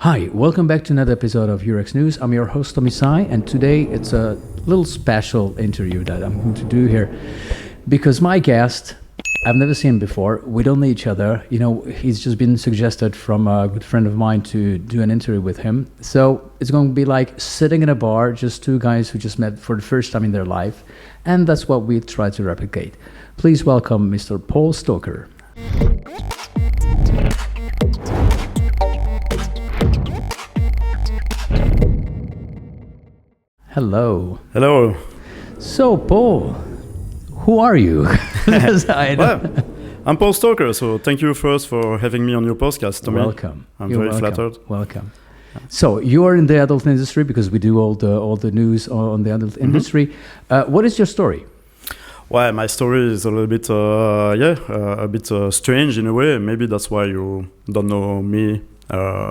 Hi, welcome back to another episode of UX News. I'm your host, Tommy Sai, and today it's a little special interview that I'm going to do here because my guest, I've never seen him before. We don't know each other. You know, he's just been suggested from a good friend of mine to do an interview with him. So it's going to be like sitting in a bar, just two guys who just met for the first time in their life. And that's what we try to replicate. Please welcome Mr. Paul Stalker. Hello. Hello. So, Paul, who are you? Well, I'm Paul Stalker, so thank you first for having me on your podcast, Tommy. Welcome. I'm You're very welcome. flattered. Welcome. So, you are in the adult industry because we do all the news on the adult industry. What is your story? Well, my story is a little bit, a bit strange in a way. Maybe that's why you don't know me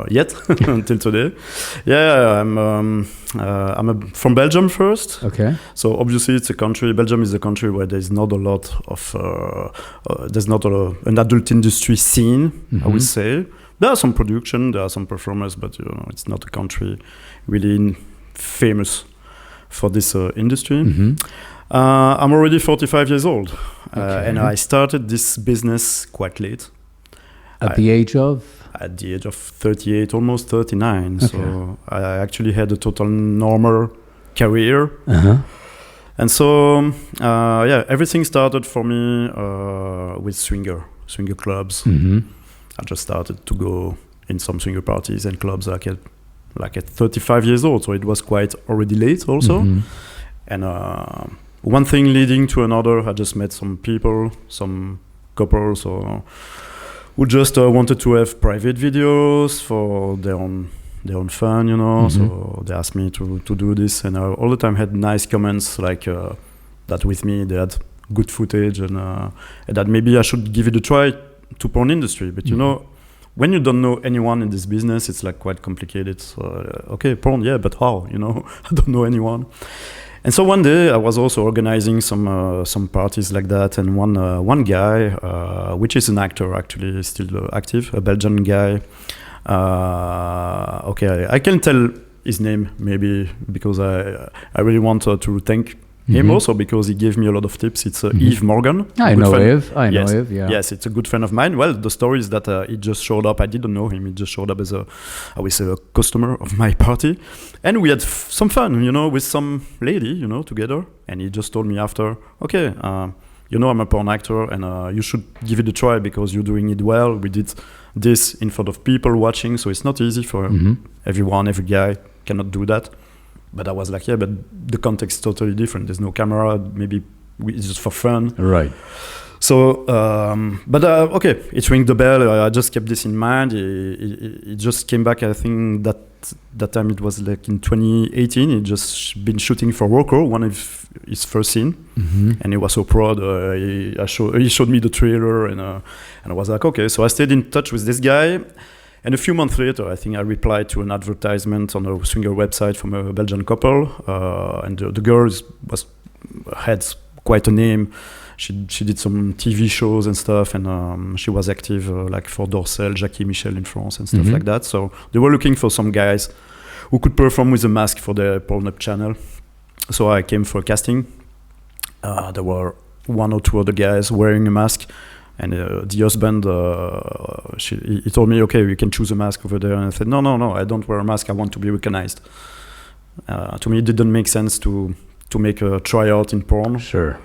yet until today. Yeah, I'm from Belgium first. Okay. So obviously it's a country. Belgium is a country where there's not a lot of there's not an adult industry scene. I would say there are some production, there are some performers, but you know it's not a country really famous for this industry. I'm already 45 years old, and I started this business quite late. At the age of? At the age of 38, almost 39. Okay. So I actually had a total normal career. And so, everything started for me with swinger clubs. I just started to go in some swinger parties and clubs like at 35 years old. So it was quite already late also. And one thing leading to another, I just met some people, some couples who just wanted to have private videos for their own fun, you know. So they asked me to do this, and I all the time had nice comments like that with me. They had good footage, and that maybe I should give it a try to porn industry. But you know, when you don't know anyone in this business, it's like quite complicated. So okay, porn, yeah, but how? You know, I don't know anyone. And so one day I was also organizing some parties like that, and one guy, which is an actor actually, still active, a Belgian guy. I can tell his name maybe because I really want to thank him also because he gave me a lot of tips. It's Yves Morgan. I know Yves. Yeah. Yes, it's a good friend of mine. Well, the story is that he just showed up. I didn't know him. He just showed up as a customer of my party. And we had some fun, you know, with some lady, you know, together. And he just told me after, okay, you know, I'm a porn actor and you should give it a try because you're doing it well. We did this in front of people watching. So it's not easy for everyone. Every guy cannot do that. But I was like, yeah, but the context is totally different. There's no camera. Maybe it's just for fun. Right. So, okay, it rang the bell. I just kept this in mind. It just came back. I think that time it was like in 2018. He just been shooting for Rocco, one of his first scene, and he was so proud. He showed me the trailer, and I was like, okay. So I stayed in touch with this guy. And a few months later, I think I replied to an advertisement on a swinger website from a Belgian couple, and the girl had quite a name. She did some TV shows and stuff, and she was active like for Dorsel, Jackie Michel in France and stuff like that. So they were looking for some guys who could perform with a mask for their Pornhub channel. So I came for a casting. There were one or two other guys wearing a mask. And the husband, he told me, okay, you can choose a mask over there. And I said, no, I don't wear a mask. I want to be recognized. To me, it didn't make sense to make a tryout in porn. Sure.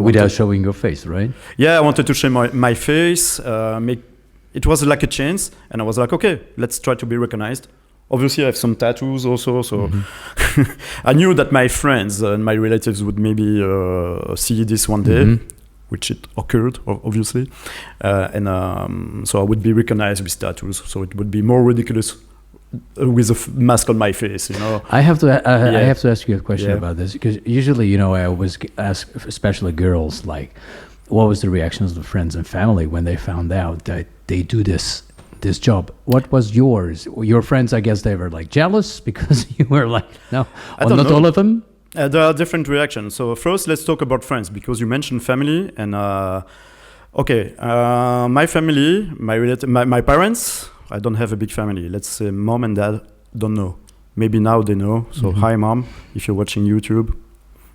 Without showing your face, right? Yeah, I wanted to show my face. It was like a chance. And I was like, okay, let's try to be recognized. Obviously, I have some tattoos also. So I knew that my friends and my relatives would maybe see this one day. Which it occurred, obviously. So I would be recognized with tattoos. So it would be more ridiculous with a mask on my face, you know. I have to ask you a question about this because usually, you know, I always ask, especially girls, like, what was the reactions of the friends and family when they found out that they do this job? What was yours? Your friends, I guess they were like jealous because you were like, no, not all of them. There are different reactions. So first, let's talk about friends because you mentioned family. And my family, my parents I don't have a big family. Let's say mom and dad don't know. Maybe now they know. So hi, mom, if you're watching YouTube,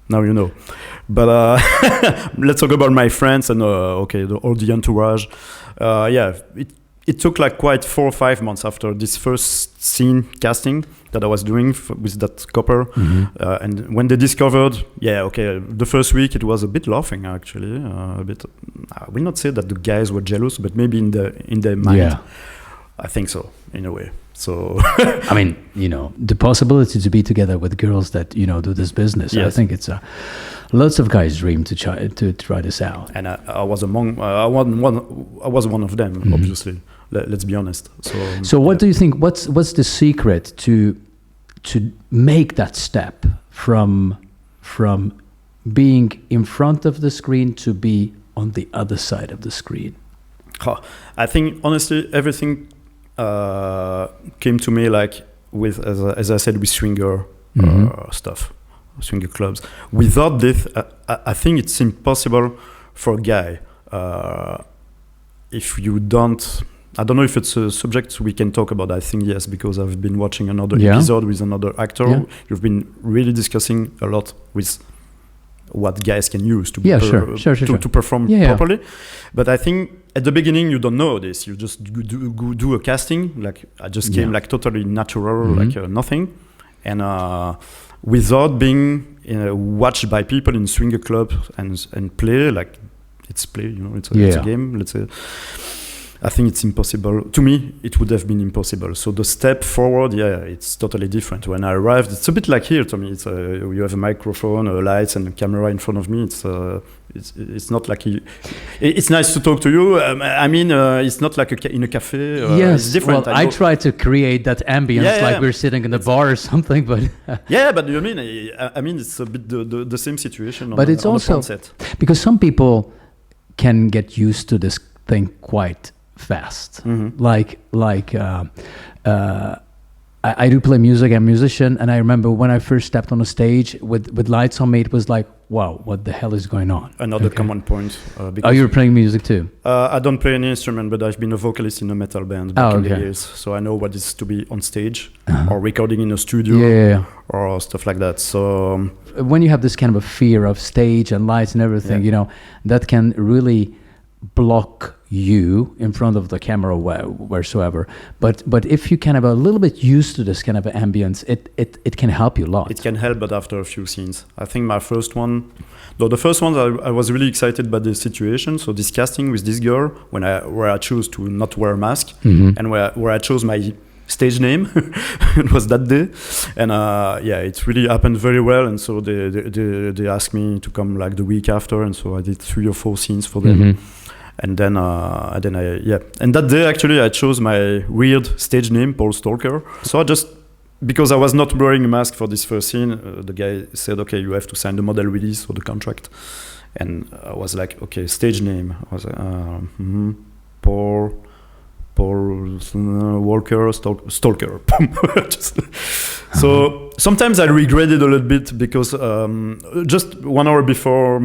now you know. But let's talk about my friends and all the entourage. It took like quite 4 or 5 months after this first scene casting that I was doing with that couple. And when they discovered, the first week it was a bit laughing actually. A bit. I will not say that the guys were jealous, but maybe in their mind. Yeah. I think so, in a way. So I mean, the possibility to be together with girls that do this business. Yes. I think it's lots of guys dream to try this out. And I was one of them, obviously. Let's be honest. So what do you think? What's the secret to make that step from being in front of the screen to be on the other side of the screen? I think honestly, everything came to me like with, as I said, with swinger stuff, swinger clubs. Without this, I think it's impossible for a guy. If you don't, I don't know if it's a subject we can talk about. I think yes, because I've been watching another episode with another actor. Yeah. You've been really discussing a lot with what guys can use to to perform properly. But I think at the beginning you don't know this. You just do a casting. Like I just came like totally natural, like nothing, and without being watched by people in swinger club and play like it's play. It's a game. Let's say. I think it's impossible. To me, it would have been impossible. So the step forward, it's totally different. When I arrived, it's a bit like here to me. It's you have a microphone, lights, and a camera in front of me. It's not like it's nice to talk to you. It's not like in a cafe. Yes, it's different. Well, I try to create that ambience, like we're sitting in a bar or something. But but you mean? I mean, it's a bit the same situation. But it's also because some people can get used to this thing quite fast. I do play music. I'm a musician, and I remember when I first stepped on a stage with lights on me, it was like, wow, what the hell is going on? Another common point. You're playing music too? I don't play any instrument, but I've been a vocalist in a metal band back in the years, so I know what it's to be on stage or recording in a studio or stuff like that. So when you have this kind of a fear of stage and lights and everything, that can really block you in front of the camera wheresoever, but if you kind of a little bit used to this kind of ambience, it can help you a lot. It can help, but after a few scenes. I think my first one, the first one I was really excited by the situation. So this casting with this girl, where I chose to not wear a mask, and where I chose my stage name, it was that day, and it really happened very well. And so they asked me to come like the week after, and so I did 3 or 4 scenes for them. And then and that day actually I chose my weird stage name, Paul Stalker. So because I was not wearing a mask for this first scene, the guy said, okay, you have to sign the model release or the contract. And I was like, okay, stage name. I was like, Paul Walker, Stalker. So sometimes I regret it a little bit because just 1 hour before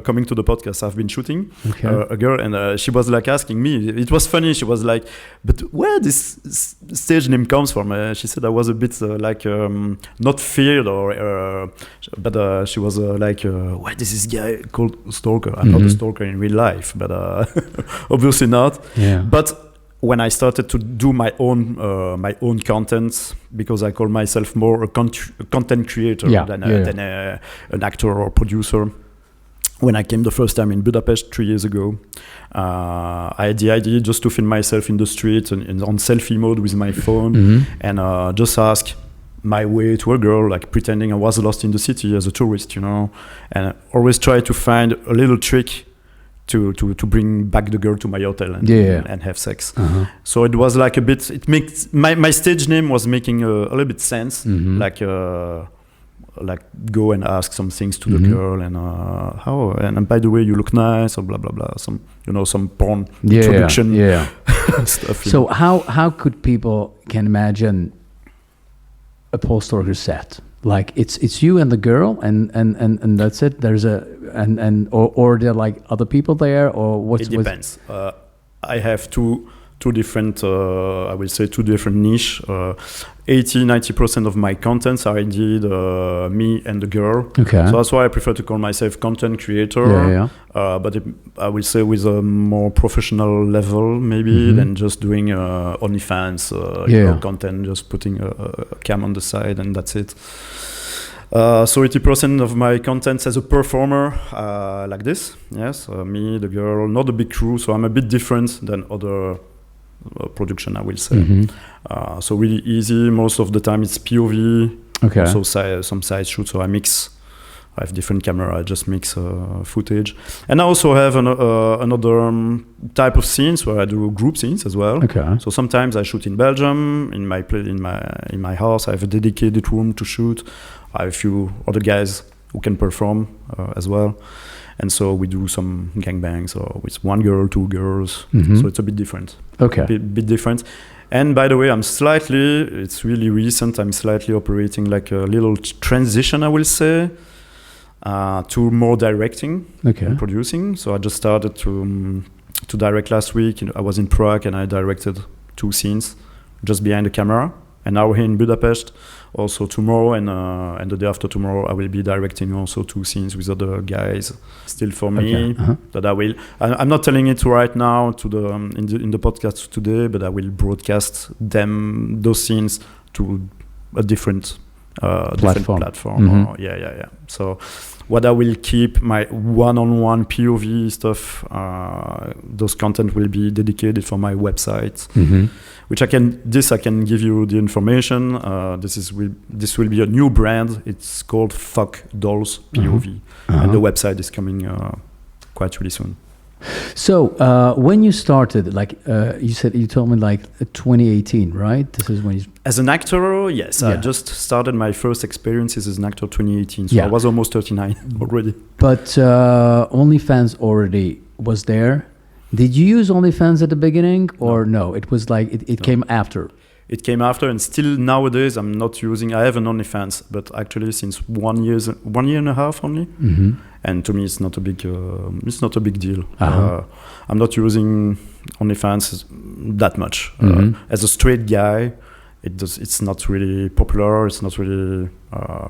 coming to the podcast, I've been shooting a girl, and she was like asking me. It was funny. She was like, "But where this stage name comes from?" She said I was a bit not feared but she was like, "Why is this guy called Stalker? I'm not a stalker in real life, but obviously not." Yeah. But when I started to do my own content, because I call myself more a content creator than an actor or producer. When I came the first time in Budapest 3 years ago, I had the idea just to film myself in the street and on selfie mode with my phone and just ask my way to a girl, like pretending I was lost in the city as a tourist, and always try to find a little trick to bring back the girl to my hotel and have sex. So it was like a bit, it makes my stage name was making a little bit sense, like go and ask some things to the girl and how, and by the way, you look nice, or blah blah blah, some porn introduction stuff. So how could people can imagine a Paul Stalker set? Like it's you and the girl and that's it. There's or there are like other people there, or what's it depends. I have two two different, I will say two different niche. 80-90% of my contents are indeed me and the girl. Okay. So that's why I prefer to call myself content creator. But I will say with a more professional level maybe than just doing OnlyFans content, just putting a cam on the side and that's it. So 80% of my contents as a performer like this. Yes, me, the girl, not a big crew. So I'm a bit different than other production, I will say. So really easy. Most of the time it's POV. Okay. Also some side shoots. So I have different camera. I just mix footage. And I also have another type of scenes where I do group scenes as well. Okay. So sometimes I shoot in Belgium in my house. I have a dedicated room to shoot. I have a few other guys who can perform as well. And so we do some gangbangs or with one girl, two girls. So it's a bit different. Okay. A bit different. And by the way, it's really recent, I'm slightly operating like a little transition, I will say, to more directing and producing. So I just started to direct last week. I was in Prague and I directed 2 scenes just behind the camera. And now here in Budapest, also tomorrow and the day after tomorrow, I will be directing also 2 scenes with other guys. Still for me, that I will. I'm not telling it right now to the in the podcast today, but I will broadcast those scenes to a different platform. Yeah. So what I will keep my one-on-one POV stuff. Those content will be dedicated for my website. Which I can give you the information. This will be a new brand. It's called Fuck Dolls POV, and the website is coming quite really soon. So when you started, like you told me like 2018, right? This is when you. As an actor, yes, I just started my first experiences as an actor 2018. So I was almost 39 already. But OnlyFans already was there. Did you use OnlyFans at the beginning or no? It was like it came after. It came after, and still nowadays I'm not using. I have an OnlyFans, but actually since 1 year and a half only. And to me, it's not a big deal. I'm not using OnlyFans that much. As a straight guy, it's not really popular. It's not really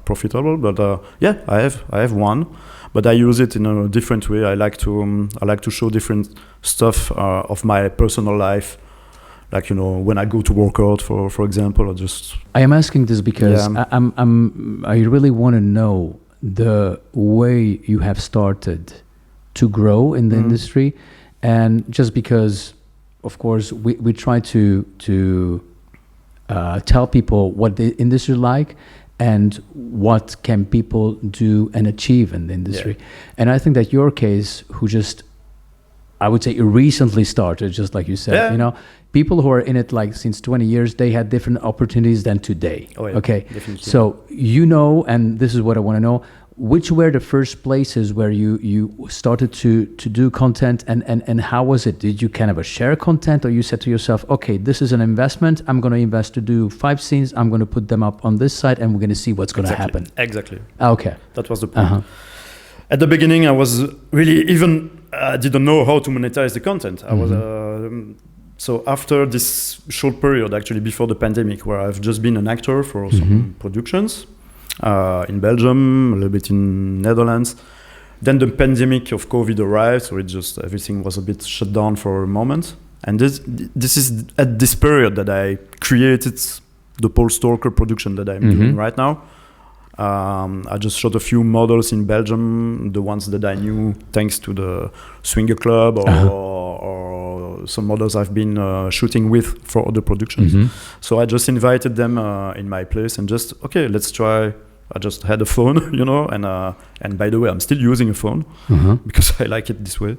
profitable. But I have one. But I use it in a different way. I like to show different stuff of my personal life, like when I go to work out, for example, or just. I am asking this because I really want to know the way you have started to grow in the industry, and just because, of course, we try to tell people what the industry is like. And what can people do and achieve in the industry? And I think that your case, who just, I would say, recently started, just like you said, people who are in it like since 20 years, they had different opportunities than today. Definitely. So and this is what I want to know, which were the first places where you started to do content, and how was it? Did you kind of share content, or you said to yourself, okay, this is an investment, I'm going to invest to do 5 scenes, I'm going to put them up on this site, and we're going to see what's going to happen? Exactly. Okay. That was the point. At the beginning, I was really I didn't know how to monetize the content. I was so after this short period, actually before the pandemic, where I've just been an actor for some productions, in Belgium, a little bit in Netherlands. Then the pandemic of COVID arrived, so everything was a bit shut down for a moment. And this is at this period that I created the Stalker production that I'm doing right now. I just shot a few models in Belgium, the ones that I knew thanks to the Swinger Club or some models I've been shooting with for other productions. So I just invited them in my place and just, okay, let's try. I just had a phone, and by the way, I'm still using a phone because I like it this way.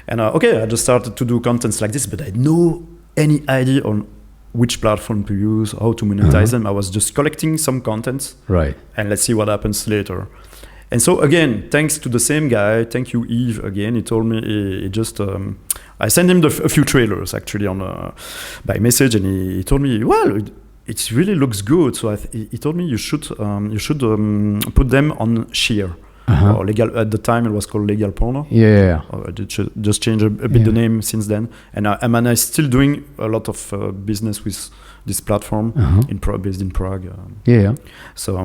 And I just started to do contents like this, but I had no any idea on which platform to use, how to monetize them. I was just collecting some contents, right? And let's see what happens later. And so again, thanks to the same guy, thank you Yves again. He told me he just I sent him a few trailers actually on by message, and he told me, well, it really looks good. So he told me you should put them on Sheer. or legal. At the time, it was called Legal Porno. Yeah. I did just change a bit the name since then, and I'm still doing a lot of business with this platform based in Prague. Yeah. So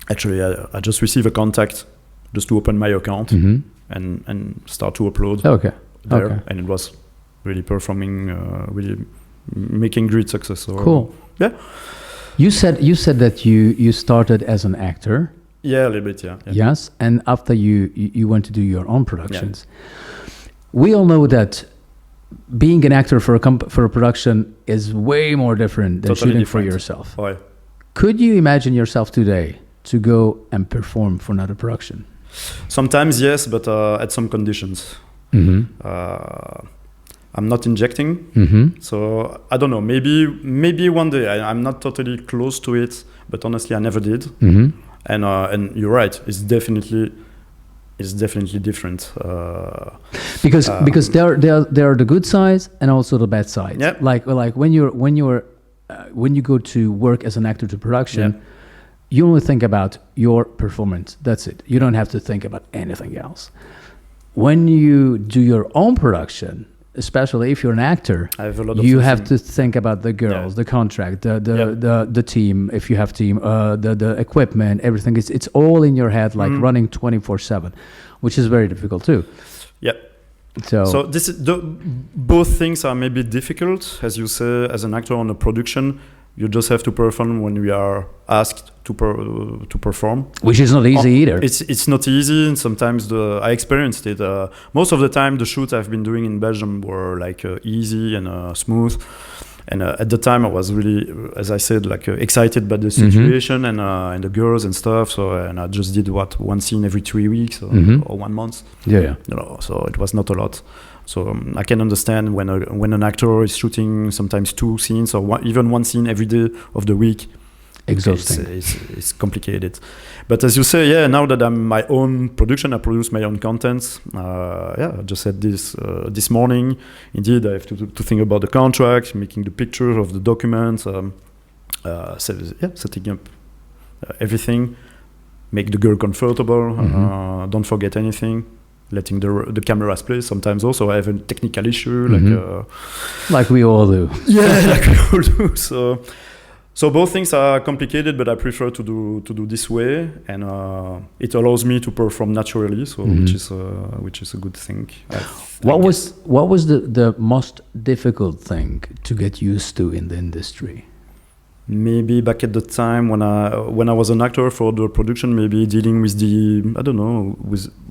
actually, I just received a contact just to open my account and start to upload there, and it was really performing, really making great success. So, cool. Yeah. You said that you started as an actor. Yeah, a little bit. Yeah. Yes, and after you went to do your own productions. Yeah. We all know that being an actor for a production is way more different than shooting for yourself. Oh, yeah. Could you imagine yourself today to go and perform for another production? Sometimes yes, but at some conditions. I'm not injecting, so I don't know. Maybe one day. I'm not totally close to it, but honestly, I never did. And you're right. It's definitely different. Because there are the good sides and also the bad sides. Yeah. Like when you go to work as an actor to production, you only think about your performance. That's it. You don't have to think about anything else. When you do your own production, especially if you're an actor, you have to think about the girls, the contract, the team. If you have team, the equipment, everything. It's all in your head, like running 24/7, which is very difficult too. Yeah. So this is both things are maybe difficult, as you say, as an actor on a production. You just have to perform when we are asked to perform, which is not easy either. It's not easy, and sometimes I experienced it. Most of the time, the shoots I've been doing in Belgium were like easy and smooth. And at the time, I was really, as I said, like excited by the situation and the girls and stuff. So and I just did one scene every 3 weeks or 1 month. Yeah. So it was not a lot. So I can understand when an actor is shooting sometimes 2 scenes or even 1 scene every day of the week. Exhausting. It's complicated. But as you say, now that I'm my own production, I produce my own content. I just said this morning. Indeed, I have to think about the contract, making the pictures of the documents, setting up everything, make the girl comfortable. Don't forget anything. Letting the cameras play. Sometimes also I have a technical issue, like we all do. Yeah, like we all do. So both things are complicated, but I prefer to do this way, and it allows me to perform naturally. So which is a good thing. What was the most difficult thing to get used to in the industry? Maybe back at the time when I was an actor for the production, maybe dealing with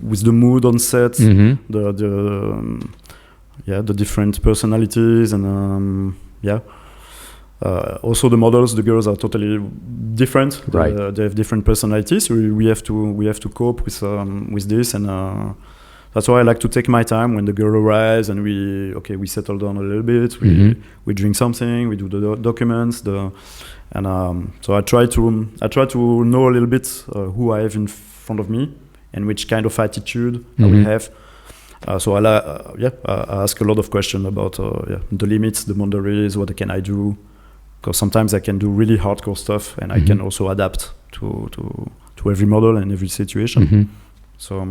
with the mood on set, the different personalities, and also the models. The girls are totally different. Right. They have different personalities. So we have to cope with this, and that's why I like to take my time when the girl arrives, and we settle down a little bit. We drink something. We do the documents. So I try to know a little bit who I have in front of me and which kind of attitude I will have. So I ask a lot of questions about the limits, the boundaries, what can I do? Because sometimes I can do really hardcore stuff, and I can also adapt to every model and every situation. So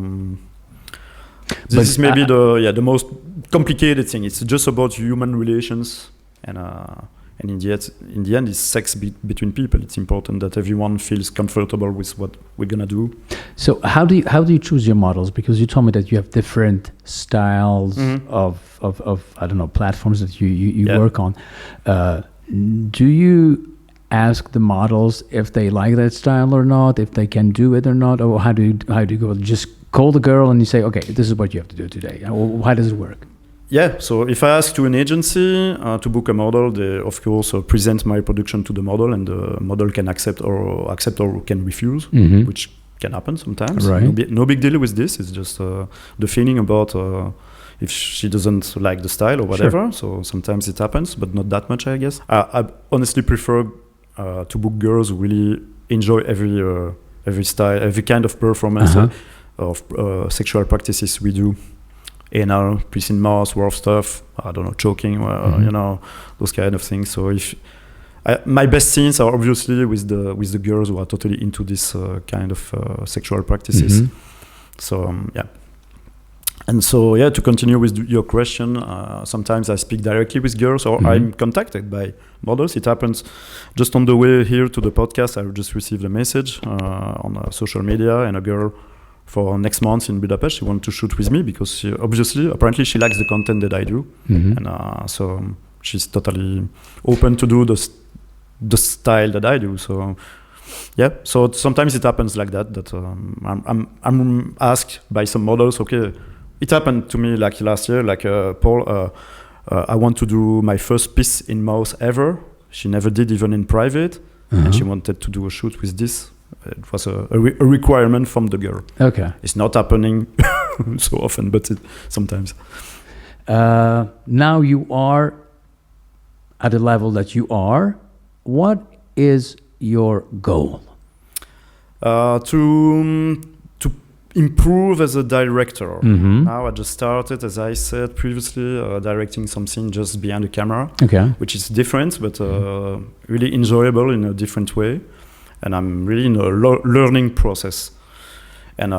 this is maybe the most complicated thing. It's just about human relations, and in the end, it's sex between people. It's important that everyone feels comfortable with what we're gonna do. So how do you choose your models? Because you told me that you have different styles of I don't know, platforms that you work on. Do you ask the models if they like that style or not, if they can do it or not, or how do you go? Just call the girl and you say, okay, this is what you have to do today. How does it work? Yeah, so if I ask to an agency to book a model, they of course present my production to the model, and the model can accept or can refuse, which can happen sometimes. Right. No big deal with this. It's just the feeling about if she doesn't like the style or whatever. Sure. So sometimes it happens, but not that much, I guess. I honestly prefer to book girls who really enjoy every style, every kind of performance of sexual practices we do. Anal, piercing mouth, worth stuff, I don't know, choking, those kind of things. So if my best scenes are obviously with the girls who are totally into this kind of sexual practices. So yeah. And so, yeah, to continue with your question, sometimes I speak directly with girls or I'm contacted by models. It happens just on the way here to the podcast. I just received a message on social media, and a girl for next month in Budapest, she wanted to shoot with me because apparently she likes the content that I do. And so she's totally open to do the style that I do. So yeah, so sometimes it happens like that I'm asked by some models, okay, it happened to me like last year, like Paul, I want to do my first piece in mouse ever. She never did, even in private, and she wanted to do a shoot with this. It was a requirement from the girl. Okay. It's not happening so often, but sometimes. Now you are at the level that you are. What is your goal? To improve as a director. Now I just started, as I said previously, directing something just behind the camera, which is different, but really enjoyable in a different way. And I'm really in a learning process. And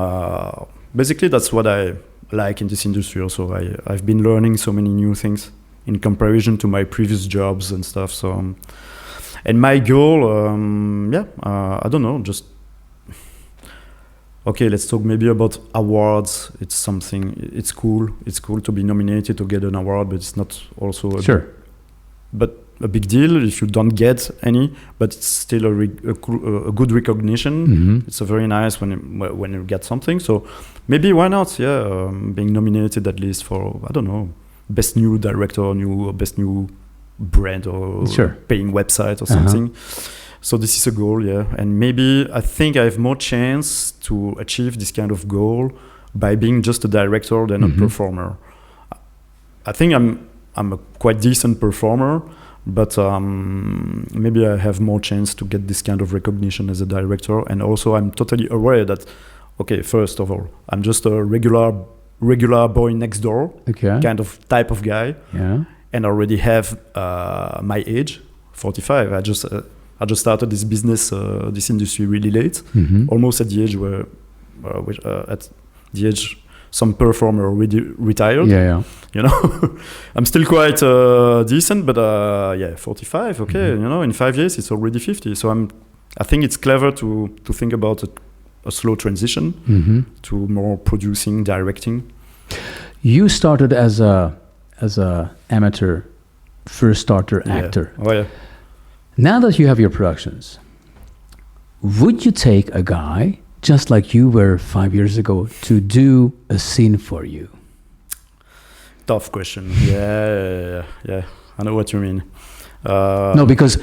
basically that's what I like in this industry also. I've been learning so many new things in comparison to my previous jobs and stuff. So, and my goal, I don't know, just okay, let's talk maybe about awards. It's something, it's cool. It's cool to be nominated to get an award, but it's not also a big deal if you don't get any, but it's still a good recognition. It's a very nice when you get something. So maybe why not? Yeah, being nominated at least for, I don't know, best new director, best new brand or paying website or something. So this is a goal, yeah. And maybe I think I have more chance to achieve this kind of goal by being just a director than a performer. I think I'm a quite decent performer, but maybe I have more chance to get this kind of recognition as a director. And also I'm totally aware that, okay, first of all, I'm just a regular boy next door, kind of type of guy, and already have my age, 45. I just started this business, this industry really late, almost at the age where, at the age some performer already retired. You know, I'm still quite decent, but 45. Okay, you know, in 5 years it's already 50. So I think it's clever to think about a slow transition to more producing, directing. You started as a amateur, first starter actor. Oh yeah. Now that you have your productions, would you take a guy just like you were 5 years ago to do a scene for you? Tough question. Yeah. I know what you mean. No, because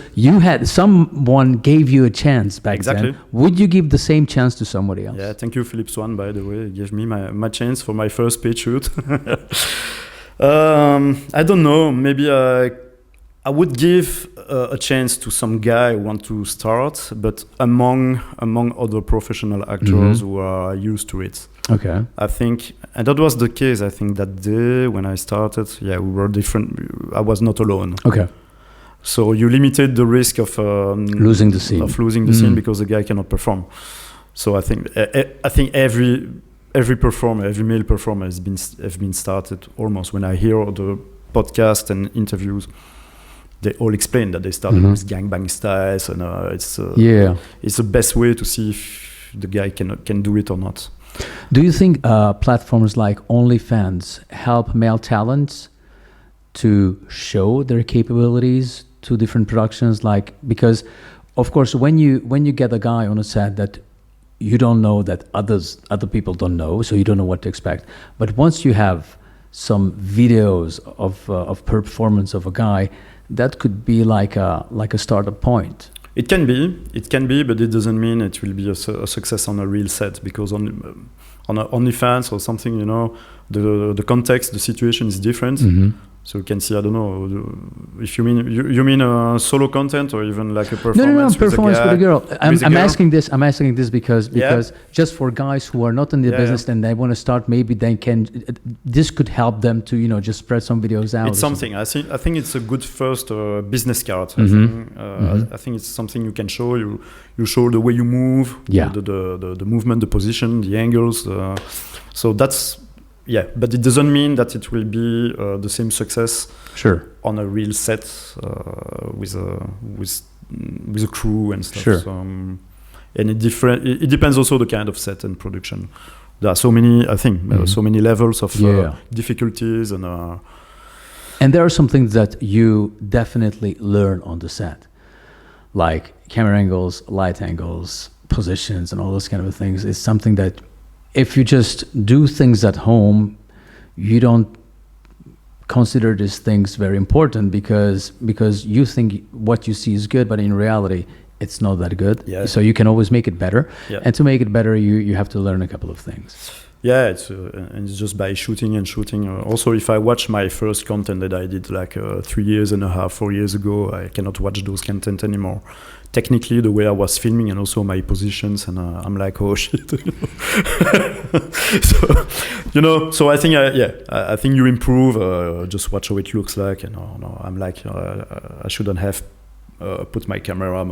someone gave you a chance back then. Would you give the same chance to somebody else? Yeah, thank you, Philippe Swan, by the way. He gave me my chance for my first paid shoot. I don't know. Maybe I would give a chance to some guy who want to start, but among other professional actors who are used to it. Okay. I think, and that was the case, I think, that day when I started, we were different. I was not alone. Okay. So you limited the risk of losing the scene. Because the guy cannot perform. So I think every performer, every male performer has been started almost. When I hear the podcast and interviews, they all explain that they started with gangbang styles, and it's the best way to see if the guy can do it or not. Do you think platforms like OnlyFans help male talents to show their capabilities to different productions? Like, because of course when you get a guy on a set that you don't know, that other people don't know, so you don't know what to expect. But once you have some videos of performance of a guy, that could be like a startup point. It can be, but it doesn't mean it will be a success on a real set, because on OnlyFans or something, you know, the context, the situation is different. So you can see, I don't know if you mean solo content or even like a performance. No, performance with a girl. I'm asking this because Yeah. just for guys who are not in the business and they want to start, maybe they can. This could help them to just spread some videos out. It's something. I think it's a good first business card. I think it's something you can show. You show the way you move, the movement, the position, the angles. So that's. Yeah, but it doesn't mean that it will be the same success on a real set with a crew and stuff. Sure. So, and it depends also the kind of set and production. There are so many, I think, so many levels of difficulties and there are some things that you definitely learn on the set, like camera angles, light angles, positions, and all those kind of things. It's something that if you just do things at home, you don't consider these things very important because you think what you see is good, but in reality, it's not that good. Yeah. So you can always make it better. Yeah. And to make it better, you have to learn a couple of things. Yeah, it's just by shooting. Also, if I watch my first content that I did like 3 years and a half, 4 years ago, I cannot watch those content anymore. Technically, the way I was filming and also my positions, and I'm like, oh shit. So I think I think you improve. Just watch how it looks like, and I'm like, I shouldn't have put my camera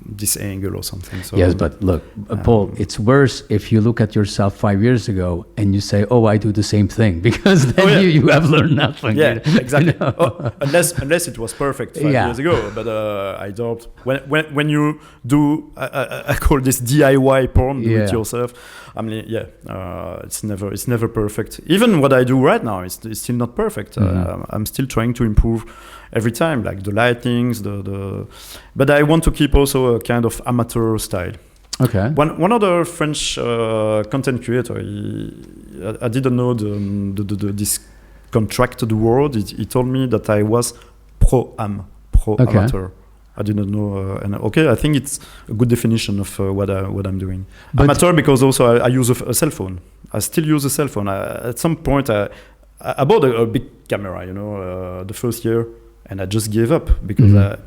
this angle or something. So, yes, but look, Paul, it's worse if you look at yourself 5 years ago and you say, "Oh, I do the same thing," because then you have learned nothing. Yeah, exactly. Unless it was perfect 5 years ago. But I doubt when you do. I call this DIY porn. Do it yourself. I mean, it's never perfect. Even what I do right now is still not perfect. I'm still trying to improve every time, like the lightings, but I want to keep also a kind of amateur style. Okay. One other French content creator, I didn't know this contracted word. He told me that I was amateur. I didn't know, I think it's a good definition of what I'm doing. But amateur, because also I use a cell phone. I still use a cell phone. At some point, I bought a big camera, the first year, and I just gave up because I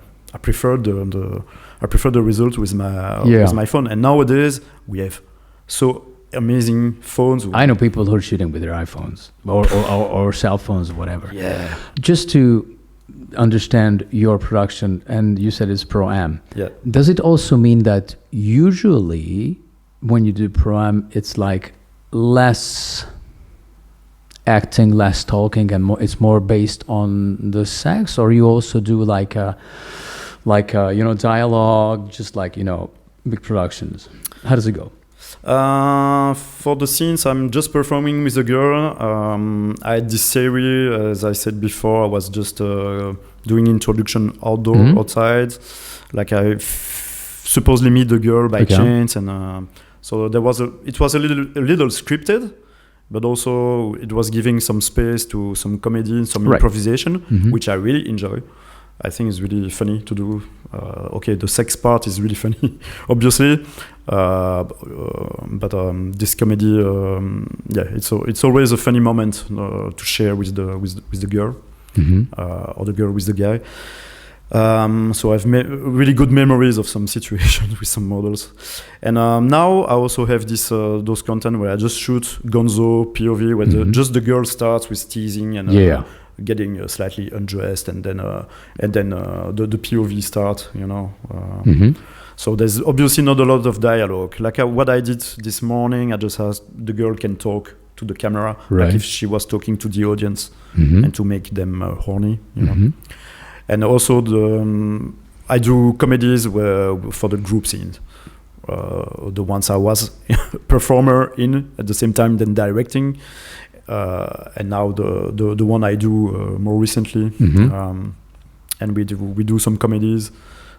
preferred the result with my phone. And nowadays we have so amazing phones. I know people who are shooting with their iPhones or cell phones, whatever. Yeah. Just to understand your production, and you said it's pro-am. Yeah. Does it also mean that usually when you do pro-am, it's like less acting, less talking, and it's more based on the sex, or you also do like dialogue, just like big productions? How does it go? For the scenes, I'm just performing with a girl. I had this series, as I said before, I was just doing introduction outside. Like I supposedly meet the girl by chance, and so it was a little scripted, but also it was giving some space to some comedy, some improvisation, which I really enjoy. I think it's really funny to do. The sex part is really funny, obviously, but this comedy, it's always a funny moment to share with the girl, or the girl with the guy. So I've made really good memories of some situations with some models, and now I also have those content where I just shoot Gonzo POV, where just the girl starts with teasing and getting slightly undressed, and then the POV start. So there's obviously not a lot of dialogue. Like what I did this morning, I just asked the girl can talk to the camera, like if she was talking to the audience, and to make them horny. And also I do comedies for the group scenes. The ones I was performer in at the same time then directing, and now the one I do more recently, and we do some comedies,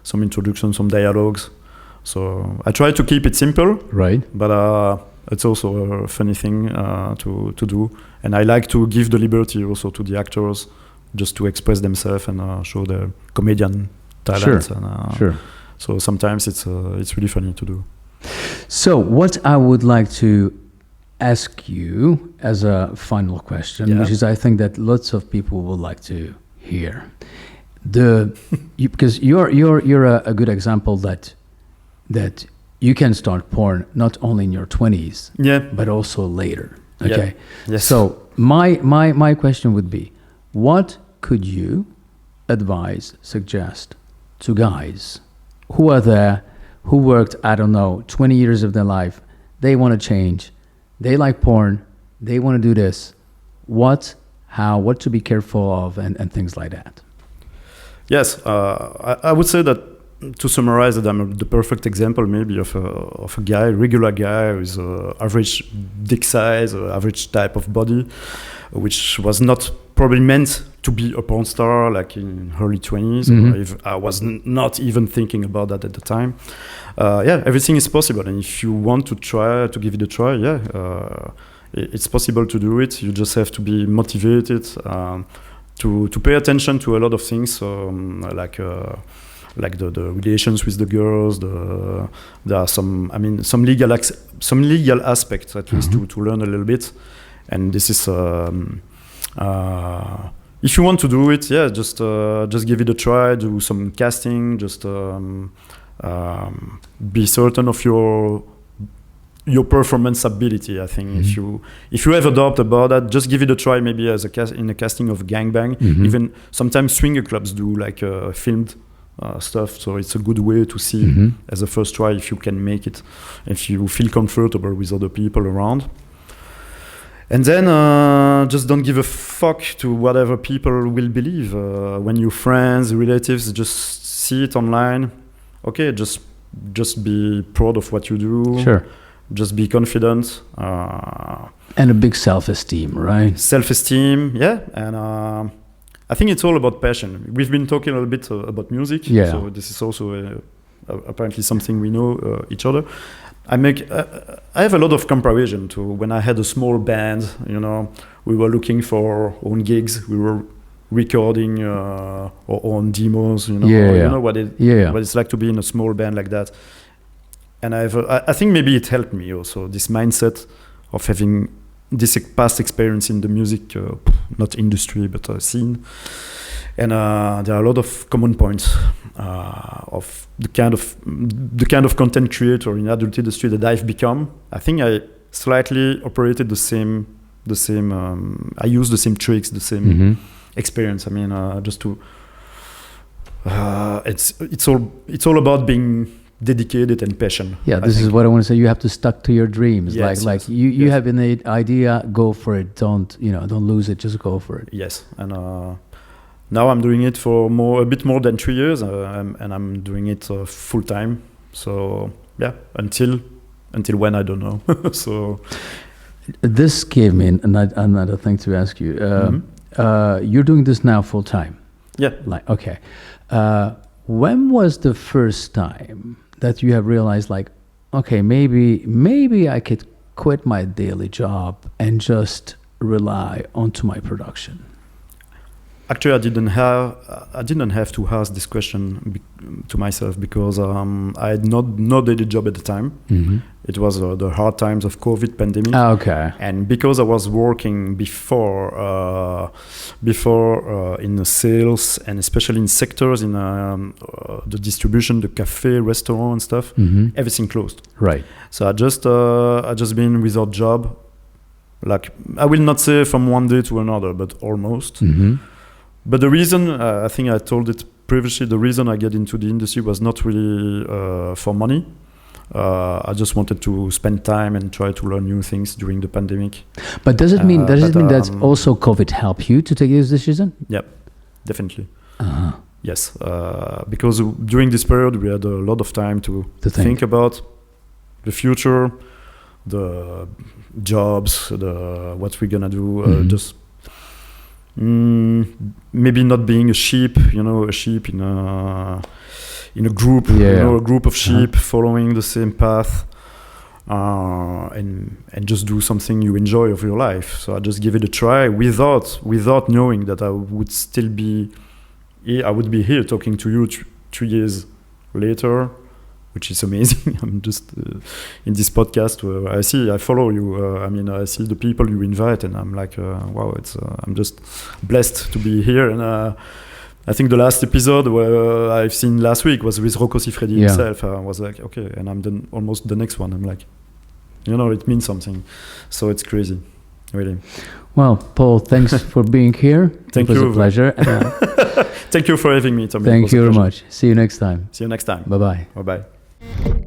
some introductions, some dialogues. So I try to keep it simple, but it's also a funny thing to do, and I like to give the liberty also to the actors just to express themselves and show their comedian talent. Sure. So sometimes it's really funny to do. So what I would like to ask you as a final question, Yeah. which is I think that lots of people would like to hear. Because you're a good example that you can start porn not only in your 20s, Yeah. but also later. Okay. Yeah. Yes. So my question would be, what could you advise, suggest to guys who are there, who worked, I don't know, 20 years of their life, they want to change, they like porn, they want to do this, what to be careful of and things like that? Yes, I would say that, to summarize, that I'm the perfect example maybe of a guy, regular guy with average dick size, average type of body, which was not probably meant to be a porn star like in early 20s. Mhm. Or if I was not even thinking about that at the time. Yeah, everything is possible, and if you want to try to give it a try, it's possible to do it. You just have to be motivated, to pay attention to a lot of things, like the relations with the girls. There are some legal aspects at least to learn a little bit, and this is. If you want to do it, just give it a try. Do some casting. Just be certain of your performance ability. I think if you have a doubt about that, just give it a try. Maybe as in a casting of gangbang. Even sometimes swinger clubs do like filmed stuff. So it's a good way to see as a first try if you can make it, if you feel comfortable with other people around. And then just don't give a fuck to whatever people will believe. When your friends, relatives just see it online, okay, just be proud of what you do. Sure. Just be confident. And a big self-esteem, right? Self-esteem, yeah. And I think it's all about passion. We've been talking a little bit about music. Yeah. So this is also apparently something we know each other. I have a lot of comparison to when I had a small band. We were looking for our own gigs. We were recording our own demos. You know what it's like to be in a small band like that. And I think maybe it helped me also, this mindset of having this past experience in the music, not industry, but scene. And there are a lot of common points of the kind of content creator in adult industry that I've become. I think I slightly operated the same. I used the same tricks, the same experience. I mean, just to. It's all about being dedicated and passion. Yeah, this is what I want to say. You have to stuck to your dreams. Yes, you have an idea, go for it. Don't lose it. Just go for it. Yes, and now I'm doing it for a bit more than 3 years, and I'm doing it full time. So yeah, until when, I don't know. So this gave me another thing to ask you. You're doing this now full time. Yeah. Okay. When was the first time that you have realized, like, okay, maybe I could quit my daily job and just rely onto my production? Actually, I didn't have to ask this question to myself, because I had no daily job at the time. It was the hard times of COVID pandemic. Okay. And because I was working before in the sales, and especially in sectors in the distribution, the cafe, restaurant stuff, everything closed. Right. So I just been without job. Like, I will not say from one day to another, but almost. But the reason, I think I told it previously, the reason I get into the industry was not really for money. I just wanted to spend time and try to learn new things during the pandemic. But does it mean that also COVID helped you to take this decision? Yeah, definitely. Yes, because during this period we had a lot of time to think about the future, the jobs, what we're gonna do, just. Maybe not being a sheep in a group, a group of sheep following the same path, and just do something you enjoy of your life. So I just give it a try without knowing that I would still be here. I would be here talking to you 3 years later, which is amazing. I'm just in this podcast where I follow you. I see the people you invite, and I'm like, wow, I'm just blessed to be here. And I think the last episode where I've seen last week was with Rocco Siffredi himself. I was like, okay, and I'm almost the next one. I'm like, it means something. So it's crazy, really. Well, Paul, thanks for being here. Thank you. It was you. A pleasure. Thank you for having me, Tommy. Thank you very much. See you next time. See you next time. Bye-bye. Bye-bye.